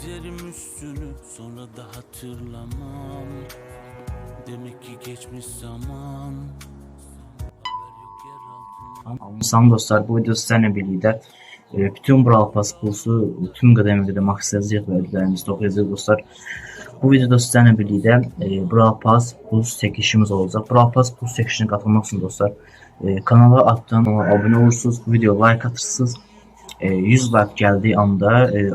Çizerim üstünü sonra da hatırlamam. Demek ki geçmiş zaman. Salam dostlar, bu videoda sizlərlə birlikdə bütün Brawl Pass pulsu tüm qədəmələrdə maksiyazlıq və ödüllərimizi toplayacağıq dostlar. Bu videoda sizlərlə birlikdə Brawl Pass plus çəkilişimiz olacaq. Brawl Pass plus çəkilişinə qatılmaq üçün dostlar kanala altdan abunə olursunuz, bu videoya like atırsınız. 100 like gəldiyi anda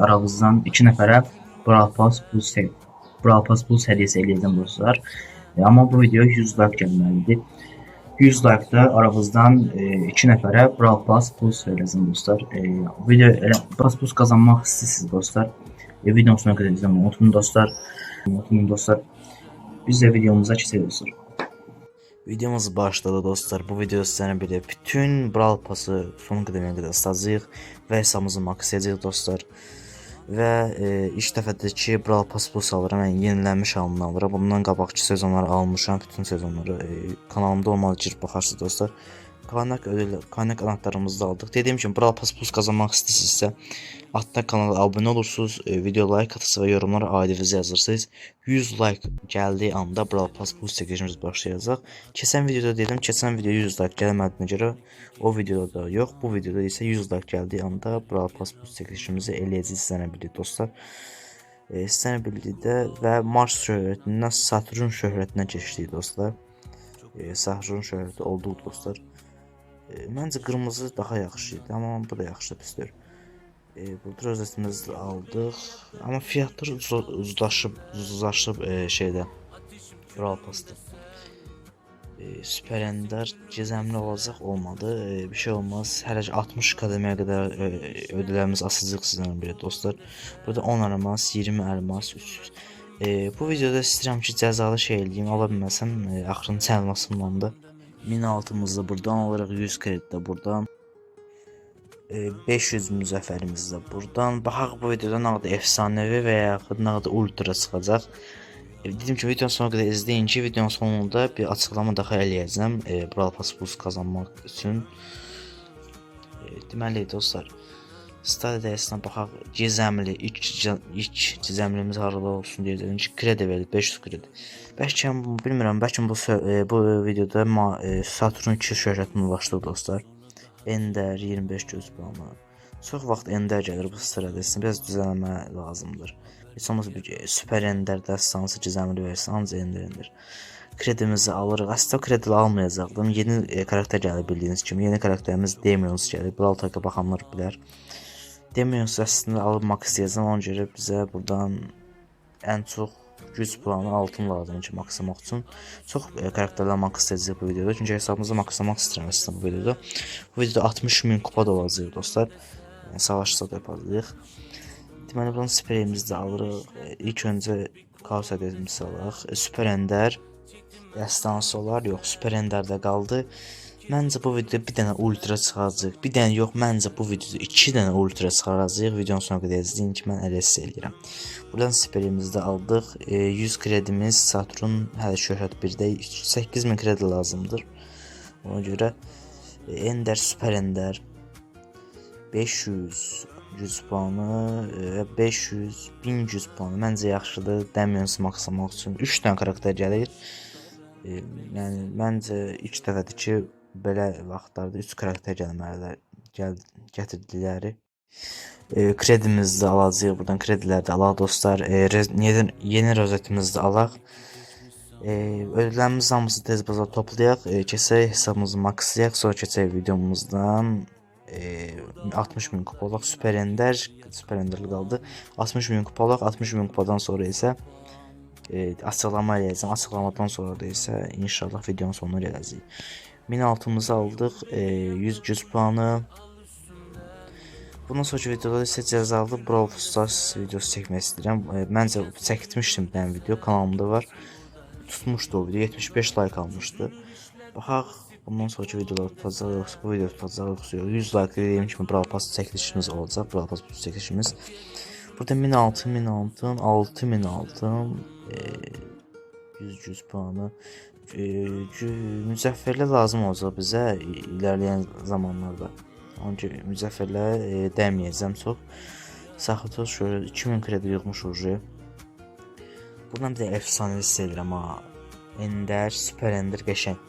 aranızdan 2 nəfərə Brawl Pass plus hədiyyəsi eləyəcəm dostlar. Amma bu videoya 100 like gəlməlidir. 100 like-da aramızdan 2 nəfərə Brawl Pass plus verəcəm dostlar. Video Brawl Pass qazanmaq istəyirsiniz dostlar. Videonun sonuna qədər izləməyi unutmayın dostlar. Biz də videomuza keçək dostlar. Videomuz başladı dostlar. Bu videoda sizlərlə birlikdə bütün Brawl Pass'ı son qədəməyə qədər satacağıq və hesabımızı maksiyəcəyik dostlar. Və ilk dəfədir ki Brawl Pass plus alıram, yəni yenilənmiş halını alıram. Bundan qabaqki sezonları almışam, bütün sezonları kanalımda olmalı girib baxarsınız dostlar. Kaynak anahtarımızı da aldıq. Dediyim kimi Brawl Pass plus qazanmaq istəyirsinizsə altdan kanala abunə olursunuz, video like atırsınız və yorumlara aidinizi yazırsınız. 100 like gəldiyi anda Brawl Pass plus çəkilişimiz başlayacaq. Keçən videoda dedim, keçən video 100 like gəlmədiyinə görə o videoda da yox, bu videoda isə 100 like gəldiyi anda Brawl Pass plus çəkilişimizi eləyəcəyik sizlərlə birlikdə dostlar. Sizlərlə birlikdə və Mars şöhrətindən Saturn şöhrətinə keçdik dostlar. Saturn şöhrəti oldu dostlar. Məncə qırmızı daha yaxşı idi, amma bu da yaxşı pisdir. Burada rozetimizi aldıq, amma fiyatlar uzlaşıb şeydə Brawl Pass'da. Süper Ender gizemli olacaq, olmadı. Bir şey olmaz. Hələ 60 qədəməyə qədər ödüllərimiz asacaq sizlərlə birlikdə dostlar. Burada 10 elmas, 20 elmas, 300. Bu videoda istəyirəm ki cəzalı şey eləyim, ala bilməsəm axırın çəlmasından da 1006'mızı da buradan alırıq, 100 kredit də buradan. 500 müzəffərimiz də buradan. Baxaq bu videoda nə qədər efsanəvi və yaxud nə qədər ultra çıxacaq. Dedim ki videonun sonuna qədər izləyin ki videonun sonunda bir açıqlama daxil eləyəcəm Brawl Pass plus qazanmaq üçün. Deməli dostlar, start dəyəsinə baxaq. Gizəmli ilk gizəmlimiz harada olsun deyəcəm ki kredi verdi, 500 kredi. Bəlkə bilmirəm, bəlkə bu videoda Saturn 2 şöhrətini ulaşdıq dostlar. Ender 25 göz puanı. Çox vaxt Ender gəlir bu sırada. Biraz düzəlmə lazımdır. Heç olmazsa bir Süper Ender dəstansı gizəmli versin, ancaq Ender. Kredimizi alırıq. Aslında kredi almayacaqdım. Yeni karakter gəlir bildiyiniz kimi. Yeni karakterimiz Demions gəlir. Brawl Talk'a baxanlar bilər. Demions əslində alıb max istəyəcəm. Ona görə bizə buradan ən çox güc puanı altın lazımdır ki maksamaq üçün. Çox karakterlər max istəyəcək bu videoda. Çünki hesabımızı maksamaq istəyirəm əslində bu videoda. Bu videoda 60.000 kupa da olacaq dostlar. Yəni savaşsa da yapacağıq. Deməli buradan spreyimizi də alırıq. İlk öncə kaos ədədimizi alırıq. Süper Ender dəstansı olar, yox Süper Enderdə qaldı. Məncə bu videoda bir dənə ultra çıxacaq. Bir dənə yox, məncə bu videoda 2 dənə ultra çıxaracaq. Videonun sonuna qədər izləyin ki mən elə hiss eləyirəm. Buradan spreyimizi də aldıq. 100 kredimiz Saturn hələ şöhrət 1-də 8000 kredi lazımdır. Ona görə Ender, Süper Ender 500 100 puanı və 500 1100 puanı məncə yaxşıdır. Demions maksamaq üçün 3 dənə karakter gəlir. Yəni məncə ilk dəfədir ki belə vaxtlarda 3 karakter gəlməlidir. Gətirdilər. Kredimizi də alacağıq. Buradan krediləri də alaq dostlar. Yeni rozetimizi də alaq. Ödüllərimiz hamısı tez baza toplayaq. Keçək hesabımızı makslayaq. Sonra keçək videomuzdan 60.000 kupa olaq. Süper Enderli qaldı. 60.000 kupa olaq. 60.000 kupadan sonra isə açıqlama eləyəcəm. Açıqlamadan sonra da isə inşallah videonun sonuna gələcəyik. 1006'mızı aldıq. 100 güc puanı. Bundan sonraki videoda isə cəzalı Brawl Stars videosu çəkmək istəyirəm. Məncə çəkmişdim bir dənə video, kanalımda var. Tutmuşdu o video, 75 like almışdı. Baxaq bundan sonraki videolar tutacaq, yoxsa bu video tutacaq, yoxsa 100 like dediyim kimi Brawl Pass çəkilişimiz olacaq. Brawl Pass çəkilişimiz. Burada 6000 100 puanı. Müzəffərlər lazım olacaq bizə ilərləyən zamanlarda. Onun ki müzəffərlərə dəyməyəcəm çox. Saxıtı şöyle 2000 kredi yığmış oje. Buradan bir də efsane hiss edirəm ha. Ender, Super Ender qəşəng.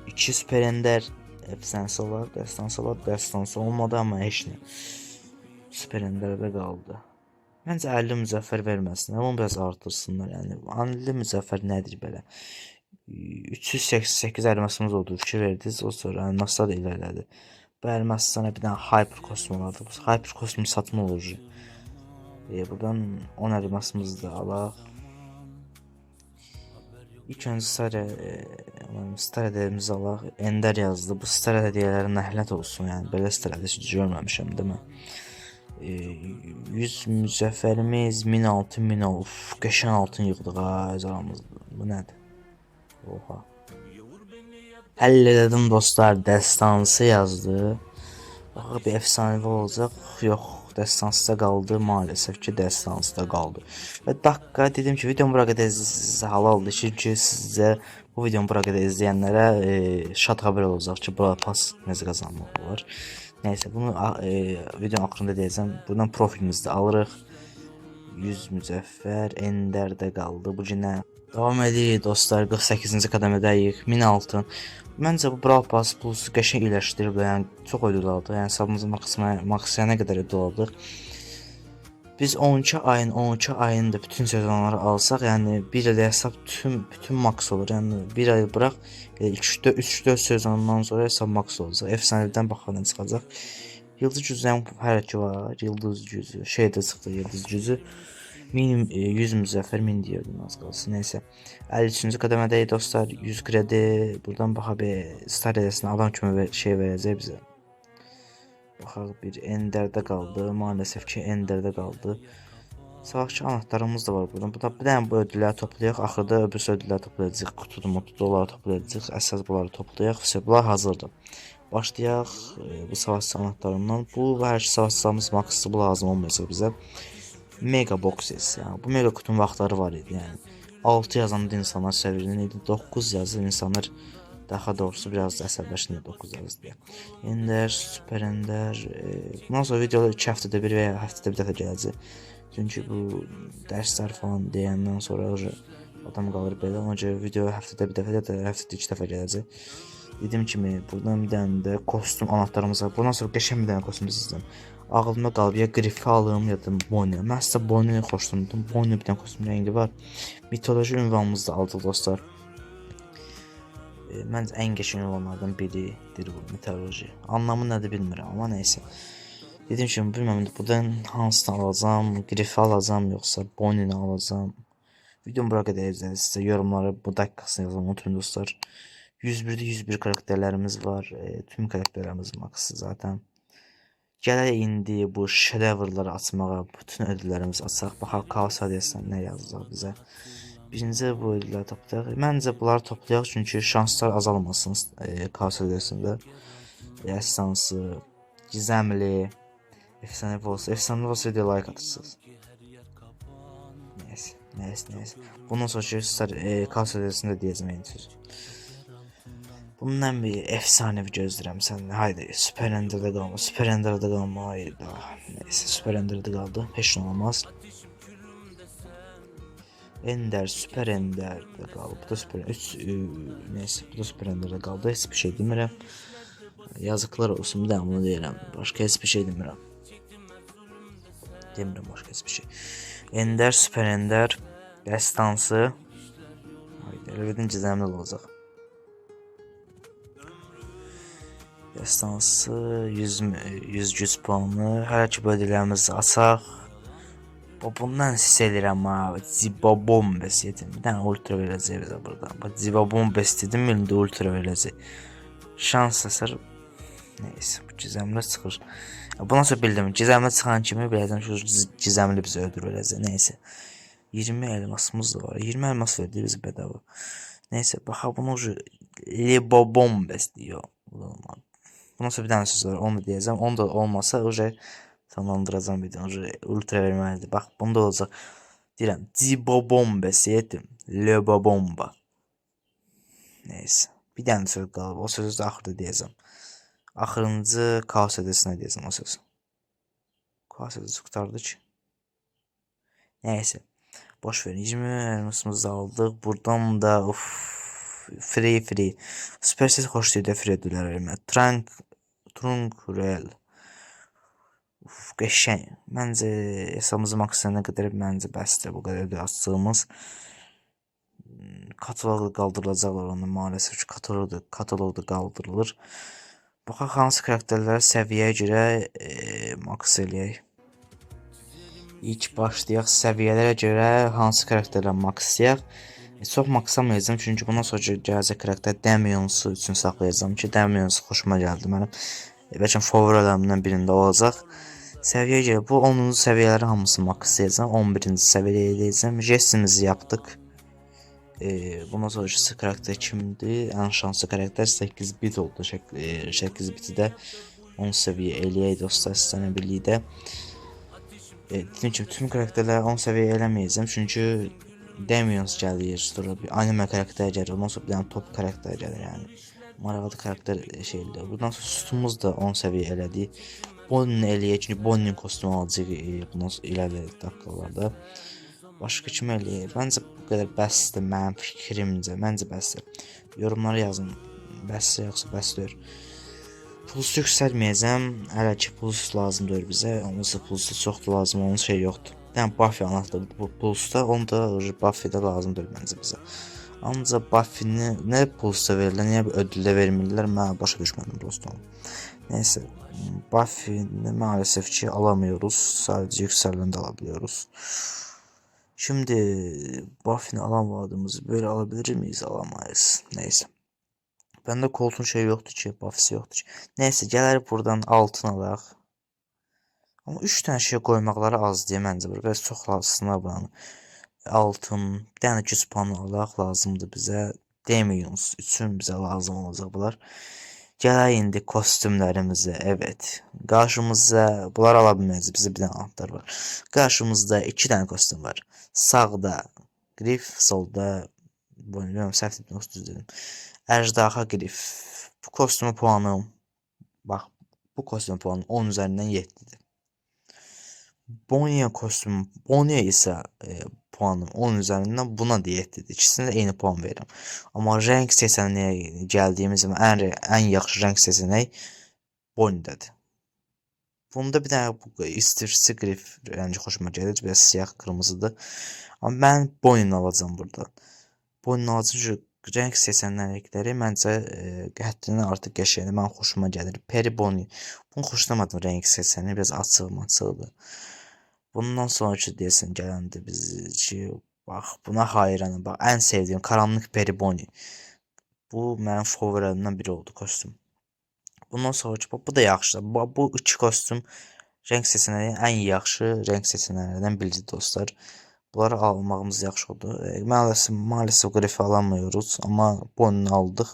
2 Super Ender efsanesi olar, destansı olmadı amma heç nə. Super Ender'də qaldı. Məncə 50 müzəffər verməsinlər, onu biraz artırsınlar. Yəni 50 müzəffər nədir belə? 388 elmasımız oldu, fikir verdiniz. O sonra elmaslar da ilerlədi. Bu elmaslara bir dənə Hyper Cosmo vardı. Bu Hyper Cosmo satma olur. Buradan 10 elmasımızı da alaq. İlk öncə Star hədiyemizi alaq. Ender yazdı. Bu Star hədiyələri nəhlət olsun. Yəni belə Star hədiyəsi görməmişəm, değil mi? 100 müzəffərimiz 1006 of qəşəng altın yığdıq ha öz aramızda. Bu nədir? Oha. Həll elədim dostlar, destansı yazdı. Bax bir efsanevi olacaq. Yox, destansda qaldı maalesef ki, destansda qaldı. Və dakika dedim ki, videomu bura qədər halaldır ki, sizə bu videomu bura qədər izləyənlərə şad xəbər olacaq ki, Brawl Pass necə qazanmaq olar. Neyse bunu videonun axırında deyəcəm. Buradan profilimizdə alırıq. 100 müzəffər Ender'də qaldı. Bu günə davam edirik dostlar. 48-ci qədəmədəyik. 1000 altın. Məncə bu Brawl Pass pulusu qəşəng iyiləşdiriblər. Yəni çox ödülaldıq. Yəni hesabımızın maksimumuna qədər ödül biz 12 ayında bütün sezonları alsaq, yəni bir ildə hesab bütün max olur. Yəni bir ay bıraq, 3-4 sezondan sonra hesab max olacaq. Efsanədən baxandan çıxacaq. Yıldız cüzdən hələ ki var. Yıldız cüzü, şeydə çıxdı yıldız cüzü. Minimum 100 müzəffər 1000 deyirdim az qalsın. Neysə. 53-cü qədəmədəyik dostlar. 100 kredi. Buradan baxa bir Star hədiyəsinə adam kimi şey verəcək bizə. Baxaq bir Ender'də qaldı. Maalesef ki Ender'də qaldı. Savaşçı anahtarımız da var buradan. Bu da bir dənə bu ödülləri toplayaq. Axırda öbür ödülləri toplayacağıq. Kutudu doları toplayacağıq. Əsas bunları toplayaq. Bunlar hazırdır. Başlayaq bu savaşçı anahtarından. Bu hər şey savaşçılarımız maksası bu lazım olmayacaq bizə. Mega boxes. Yəni bu mega kutunun vaxtları var idi. Yəni 6 yazanda insanlar sevinirdi. 9 yazır insanlar daha doğrusu biraz da əsəbləşinir 9 yazdı deyə. Ender, Super Ender. Bundan sonra videolar 2 həftədə bir və ya həftədə bir dəfə gələcək. Çünki bu dərslər falan deyəndən sonra adam qalır belə. Ona görə video həftədə bir dəfə də həftədə 2 dəfə gələcək. Dediyim kimi buradan bir dənə də kostyum anahtarımız var. Bundan sonra qəşəng bir dənə kostyum izləyəcəm. Ağlımda qalıb ya Griff'i alım ya da Bonnie. Mən sizə Bonnie'ni xoşlandım. Bonnie bir dənə kostyum rəngi var. Mitoloji ünvanımızı da aldıq dostlar. Məncə ən qəşəng olanlardan biridir bu mitoloji. Anlamı nədir bilmirəm amma neysə. Dediyim kimi bilmirəm buradan hansını alacağam, Griff'i alacağam yoxsa Bonnie'ni alacağam. Videomu bura qədər izlədiniz. Sizə yorumlara bu dəqiqəsini yazın unutmayın dostlar. 101'də 101 karakterlərimiz var. Tüm karakterlərimiz maksız zaten. Gələk indi bu şedevrları açmağa, bütün ödüllərimizi açaq. Baxaq Kaos hadiyəsindən nə yazacaq bizə. Birinci bu ödülləri toplayaq. Məncə bunları toplayaq çünki şanslar azalmasın Kaos hadiyəsində. Əsansı, gizəmli, efsanevi olsa video like atırsınız. Neyse. Bundan sonra Kaos hadiyəsində deyəcəm eyni söz. Bundan bir efsanevi gözləyirəm səndən. Haydi Super Ender'də qalma. Super Ender'də qalma. Haydi. Neyse Super Ender'də qaldı. Heç nə olmaz. Ender, Super Ender'də qaldı. Bu da Super neyse bu da Super Ender'də qaldı. Heç bir şey demirəm. Yazıklar olsun. Bir də bunu deyirəm. Başqa heç bir şey demirəm. Demirəm başqa heç bir şey. Ender, Super Ender destansı. Haydi elbette gizemli olacaq. Destansı 100 güc puanı. Hələ ki bölgələrimizi açaq. Bundan hiss edirəm ha. Zibabombes yedim. Bir dənə ultra verəcək bizə buradan. Zibabombes dedim, indi ultra verəcək. Şans əsər. Neyse bu gizəmli çıxır. Bundan sonra bildim. Gizəmli çıxan kimi biləcəm ki gizəmli bizə ödül verəcək. Neyse. 20 elmasımız da var. 20 elmas verdi bizə bedava. Neyse baxa bunu Libobombes diyor. Bundan sonra bir dənə söz var, onu da deyəcəm. Onu da olmasa tamamdıracağım videonu. Ultra verməlidir. Bax, bunda olacaq. Deyirəm, Zibobombes yedim. Lebobomba. Neyse. Bir dənə söz qalıb. O sözü də axırda deyəcəm. Axırıncı Kaos hədiyəsinə deyəcəm o sözü. Kaos hədiyəsi qutardı ki. Neyse. Boş verin. 20 elmasımızı aldık. Buradan da free. Superset hoş değil de free ödüller vermə. Trunk Real. Qəşəng. Məncə hesabımızı maksimumuna qədər məncə bəsdir bu qədər ödül açdığımız. Kataloqda qaldırılacaqlar onu maalesef ki kataloqda qaldırılır. Baxaq hansı karakterləri səviyyəyə görə maks eləyək. İlk başlayaq səviyyələrə görə hansı karakterləri makslayaq. Çox maksamayacağım çünki bundan sonra gələcək karakter Damien'su üçün saxlayacağım ki, Damien xoşuma gəldi mənim. Bəlkə favorilərimdən birində olacaq. Səviyyə görə bu 10-cu səviyyələri hamısını makslayacağam. 11-ci səviyyəyə eləyəcəm. Jestimizi yapdıq. Bundan sonraki karakter kimdir? Ən şanslı karakter 8 bit oldu. 8 biti də 10 səviyyə eləyək dostlar sizlə birlikdə. Dediyim kimi tüm karakterləri 10 səviyyə eləməyəcəm çünki Damiens gəlir, sonra bir anime karakter gəlir, ondan sonra bir dənə top karakter gəlir yəni. Maraqlı karakter şeydir. Buradan sonra sütunumuz da 10 səviyyə elədik. Bonnie eləyək çünki Bonnie'nin kostumu alacaq bundan sonra iləri dakikalarda. Başqa kim eləyək? Məncə bu qədər bəsdir mənim fikrimcə. Məncə bəsdir. Yorumlara yazın. Bəsdir yoxsa bəsdir. Pulsu yüksəlməyəcəm. Hələ ki puls lazım deyil bizə. Onunsa pulsu çoxdur lazım, onun şey yoxdur. Yəni Buffy anahtarı bu pulsda, onu da Buffy-də lazım deyil məncə bizə. Ancaq Buffy-ni nə pulsda verirlər, niyə ödüldə vermirlər, mən başa düşmədim dostum. Neyse, Buffy-ni maalesef ki alamıyoruz. Sadece yüksələndə alabiliyoruz. Şimdi Buffy'ni alamadığımızı böyle alabilir miyiz? Alamayız. Neyse. Bende koltuğun şey yoktu ki. Buffy'si yoktu ki. Neyse gələrək buradan altın alaq. Ama 3 tane şey koymaqları az diye məncə var. Biraz çox lazımlar buranı. Altın, bir tane güc puanı alaq lazımdır bizə. Demions üçün bizə lazım olacaq bunlar. Gələk indi kostümlərimizə. Evet. Qarşımızda bunlar ala bilməyiz. Bizə bir dənə anahtar var. Qarşımızda 2 dənə kostüm var. Sağda Grif, solda bilmirəm səhv dedim. Əjdaha Grif. Bu kostümün puanım bax, bu kostümün puanı 10 üzərindən 7-dir. Bonnie isə puanım 10 üzərindən buna da 7-dir. İkisində də eyni puan verirəm. Amma rəng seçənəyə gəldiyimiz zaman ən yaxşı rəng seçənək Bonnie-dədir. Bunda bir dənə bu istifçi Grif rəngi xoşuma gəlir. Biraz siyah qırmızıdır. Amma mən Bonnie-ni alacağım burada. Bonnie-ni alacağım çünki rəng seçənəkləri məncə həddindən artıq qəşəngdir. Mən xoşuma gəlir. Peri Bonnie. Bunu xoşlamadım rəng seçəni. Biraz açıq-maçıqdır. Bundan sonraki deyəsən gələndə biz ki, bax buna hayranım. Bax ən sevdiyim karanlıq Peri Bonnie. Bu mənim favorilərimdən biri oldu kostüm. Bundan sonraki bu da yaxşıdır. Bu iki kostüm rəng seçənəyi ən yaxşı rəng seçənələrdən biridir dostlar. Bunları almağımız yaxşı oldu. Maalesef Grif'i alamıyoruz amma Bonnie'ni aldıq.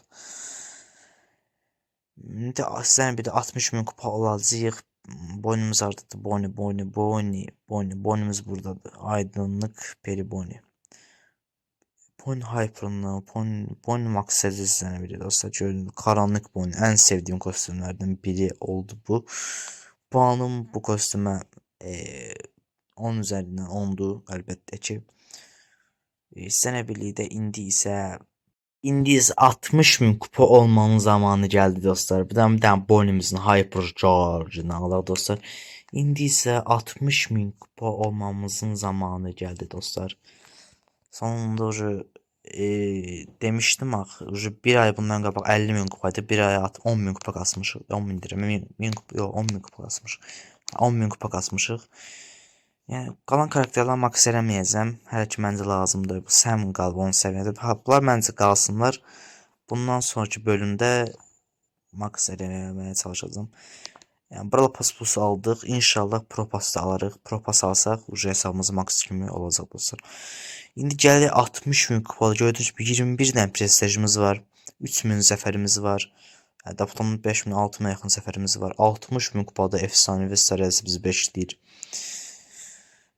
İndi sizdən bir də 60.000 kupa alacağıq. Bonnie'miz ardıdır. Bonnie'miz buradadır. Aydınlıq Peri Bonnie. Bonnie Hyper'ını, Bonnie Max sezisine biri dostlar. Gördüğünüz karanlık Bonnie. En sevdiğim kostümlerden biri oldu bu. Puanım bu kostüme 10 üzerinden 10'du elbette ki. Sizə birlikdə indi isə 60.000 kupa olmanın zamanı gəldi dostlar. Bir dənə Bonnie'mizin Hyper Charge'ını alaq dostlar. İndi isə 60.000 kupa olmamızın zamanı gəldi dostlar. Sonunda demişdim axı, bir ay bundan qabaq 50.000 kupaydı, bir ay 10.000 kupa kasmışıq. 10.000 deyirəm, 10.000 kupa kasmışıq. 10.000 kupa kasmışıq. Yəni qalan karakterlər maks eləməyəcəm. Hələ ki məncə lazımdır. Bu Sam qalıb onun səviyyədə. Bunlar məncə qalsınlar. Bundan sonraki bölümdə maks eləməyə çalışacağam. Yəni Brawl Pass aldıq. İnşallah Pro Pass da alırıq. Pro Pass alsaq hesabımız maks kimi olacaq dostlar. İndi gəlir 60.000 kupalı. Gördüyünüz gibi 21 dənə prestijimiz var. 3.000 zəfərimiz var. Adaptonun 5.000 6.000 yaxın zəfərimiz var. 60.000 kupada efsanevi sarayası bizi beşləyir.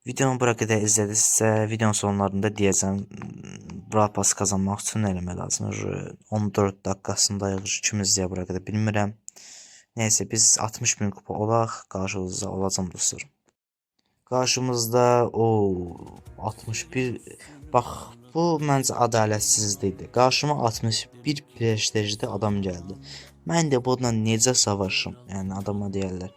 Videonu bura qədər izlədinizsə, videonun sonlarında deyəcəm, Brawl Pass kazanmaq üçün nə eləmək lazımdır? 14 dəqiqəsindəyik, kim izləyə bura qədər bilmirəm. Neyse biz 60.000 kupa olaq, qarşınızda olacam dostlar. Qarşımızda 61 bax bu məncə ədalətsizlikdir. Qarşıma 61 prestijli adam gəldi. Mən də bununla necə savaşım? Yəni adama deyirlər.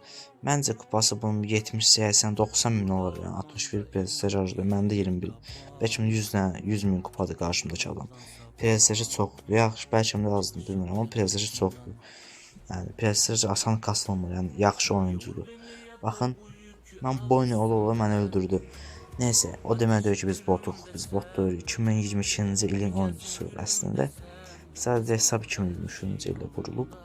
Məncə kupası bunun 70, 80, 90 min olur. Yəni 61 prestij harcadı. Məndə 21. Bəlkə 100 min kupadır qarşımdakı adam. Prestiji çoxdur. Yaxşı, bəlkə də azdır, bilmirəm, amma prestiji çoxdur. Yəni prestij asan kasılmır. Yəni yaxşı oyuncudur. Baxın, mən boynu ola məni öldürdü. Neyse, o deməkdir ki, biz botuq. Biz bot deyirik. 2022-ci ilin oyuncusu əslində. Sadəcə hesab 2023-cü ildə qurulub.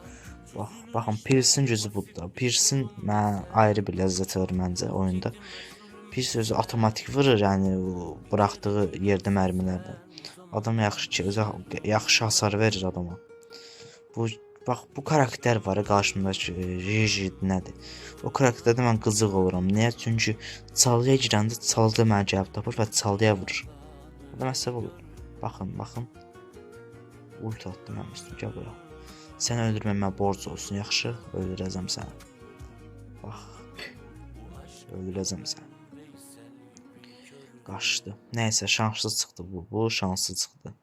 Baxın, Pierce'in gözü budur. Pierce'in mənə ayrı bir ləzzət verir məncə oyunda. Pierce özü avtomatik vurur, yəni buraxdığı yerdə mərmilərdən. Adam yaxşı hasar verir adama. Bax, bu karakter var qarşımdakı Jiji nədir? O karakterdə mən qızıq oluram. Niyə? Çünki çalıya girəndə çalıda mənə gəlib tapır və çalıya vurur. Bu da məsələ olur. Baxın. Ulti atdım mən üstüm, gəl bura. Səni öldürməmə borc olsun, yaxşı? Öldürəcəm səni. Bax. Öldürəcəm səni. Qaçdı. Nəysə, şanslı çıxdı bu. Bu şanslı çıxdı.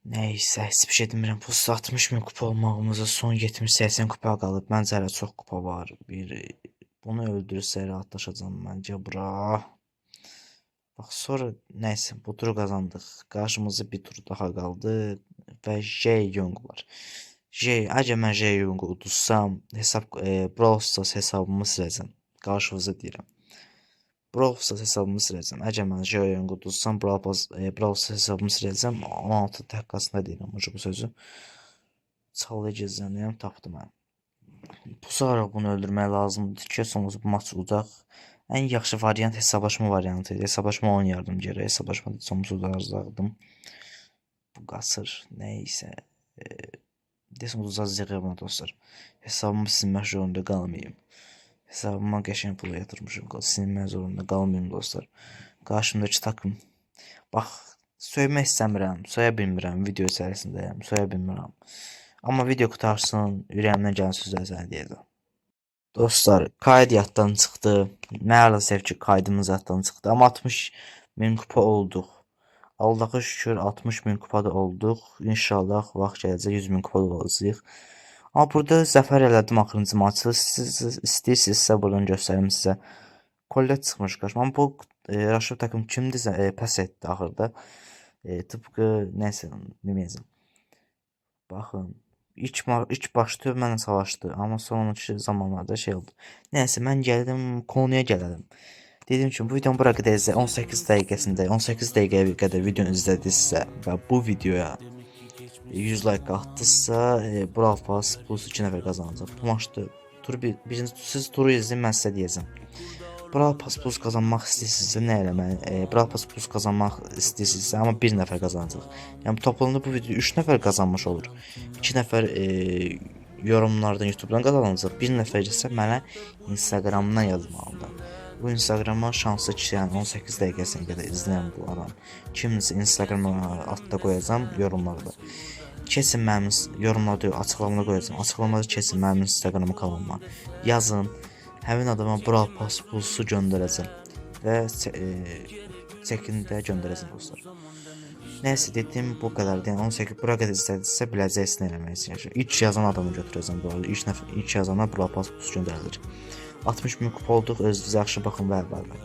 Neyse, heç bir şey demirəm. Bu 60 min kupa olmağımıza son 70-80 kupa qalıb. Məncə hələ çox kupa var. Bunu öldürürsə rahatlaşacağam məncə bura. Bax, sonra neyse, bu turu qazandıq. Qarşımızda bir tur daha qaldı və J-Young var. Əgər mən J-Young'u udursam, Brawl Stars hesabımı siləcəm. Qarşınıza deyirəm. Brawl Stars hesabımı siləcəm. Əgər mən J-Young'u udursam, Brawl Stars hesabımı siləcəm. 16 dəqiqəsində deyirəm bu sözü. Çalıya gizlənirəm, tapdım mən. Bu sonra bunu öldürmək lazımdır ki, sonrası bu maç udaq. Ən yaxşı variant hesablaşma variantıydı. Hesablaşma oynayardım geri. Hesablaşmada sonrası udaracaqdım. Bu qaçır. Neysə. Desin uzacaqım dostlar. Hesabımı silmək zorunda qalmayayım. Hesabıma qəşəng pul yatırmışım. Silmək zorunda qalmayayım dostlar. Qarşımdakı takım. Bax, söymək istəmirəm. Soya bilmirəm. Video içərisindəyəm. Soya bilmirəm. Amma video qutarsın. Ürəyimdən gələn sözlər sənə deyəcəm. Dostlar, kayd yaddan çıxdı. Maalesef ki, kaydımız yaddan çıxdı. Amma 60 min kupa olduq. Allah'a şükür 60 min kupada olduq. İnşallah vaxt gələcək 100 min kupada olacaq. Amma burada zəfər elədim axırıncı maçı. Siz istəyirsinizsə buradan göstərim sizə. Kollet çıxmış qarşıma. Amma bu Raşov takım kimdirsə pəs etdi axırda. Tıpkı nəysə deməyəcəm. Baxın. İlk başda mənlə savaşdı. Amma sonraki zamanlarda şey oldu. Nəysə, mən gəldim konuya gələlim. Dedim ki, bu videonun bura qədər izlə. 18 dəqiqəsində, 18 dəqiqəyə qədər videonu izlədinizsə və bu videoya 100 like atdınızsa, Brawl Pass plus 2 nəfər qazanacaq. Bu maçda siz turu izləyin, mən sizə deyəcəm. Brawl Pass plus qazanmaq istəyirsinizsə nə eləməli? Brawl Pass plus qazanmaq istəyirsinizsə, amma 1 nəfər qazanacaq. Yəni toplamda bu videoda 3 nəfər qazanmış olur. 2 nəfər yorumlardan, YouTube'dan qazanacaq. 1 nəfər isə mənə Instagramdan yazmalıdır. Bu Instagrama şanslı ki, yəni 18 dəqiqəsinə qədər izləyən bu adam. Kimsə Instagrama altda qoyacam yorumlarda. Kesin mənim yorumlarda açıqlamada qoyacam. Açıqlamada kesin mənim Instagram kanalıma yazın. Həmin adama Brawl Pass pulsu göndərəcəm və çəkində göndərəcəm dostlar. Nəysə, dediyim bu qədərdir. Yəni 18 bura qədər istədinizsə biləcəksiniz nə eləmək istəyirəm. İlk yazan adamı götürəcəm bu arada. İlk yazana Brawl Pass pulsu göndərilir. 60 min kupa olduq. Özünüzə yaxşı baxın və bay bay.